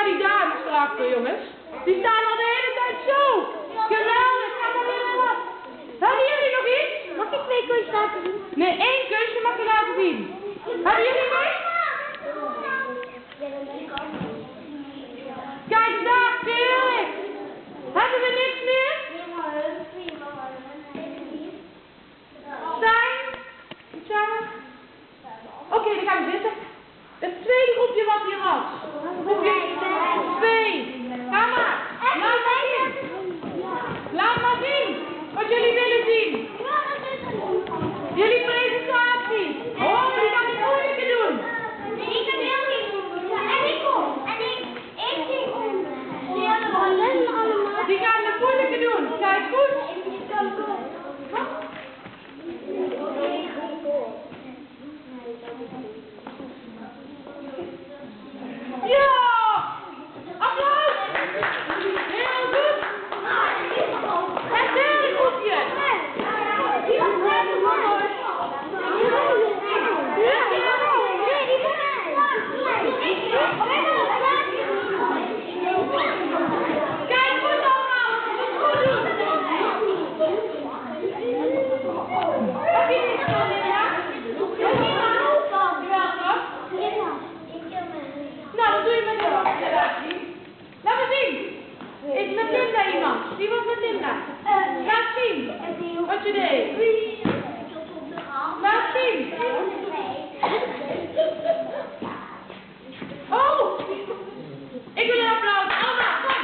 naar die dames erachter, jongens. Die staan al de hele tijd zo. Geweldig, ga maar weer naar wat. Hebben jullie nog iets? Mag ik 2 kunstjes laten zien? Nee, 1 kunstje mag je laten zien. Hebben jullie mee? Kijk daar, Felix. Hebben we niks meer? Stijn? Oké, dan gaan we zitten. Het tweede groepje wat hier was. Groepje 2. Ga maar. Laat maar zien. Laat maar zien wat jullie willen zien. Jullie presentatie. Oh, die gaan het moeilijke doen. Ik heb heel veel doen. En ik kom. En ik zing om. Die gaan het moeilijke doen. Kijk goed. Ja! Applaus! Heel goed! Het derde groepje! Kijk goed allemaal, we moeten het goed doen! Heb je niet zo, Linda? Jawel, toch? Nou, wat doe je met de presentatie? Laat me zien. Is met Linda iemand? Wie was met Linda? Laat zien wat je deed. Laat zien. Oh! Ik wil een applaus. Allemaal, kom.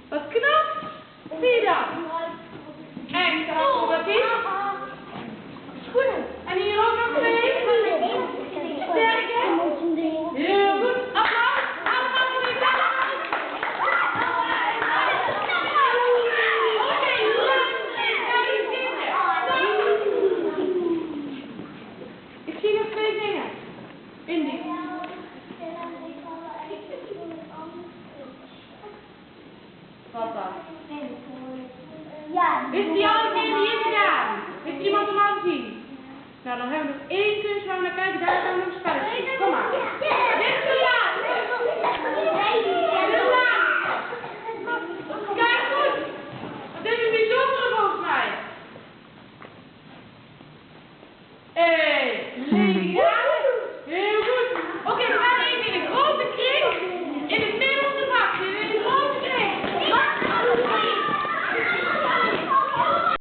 Wat knap! Zie je dat? En acrobatiek. Schoenen. En hier ook nog 2. Sterk, hè? Heel goed. Applaus. Allemaal voor die kant. Oké, ik zie nog 2 dingen. Indy. Wat dan? Ja. Is die alle 2 die is gedaan? Heeft iemand hem al gezien? Nou, dan hebben we nog 1 kunst waar we naar kijken. Daar gaan we nog een spelletje. Kom maar. Dit is de laatste.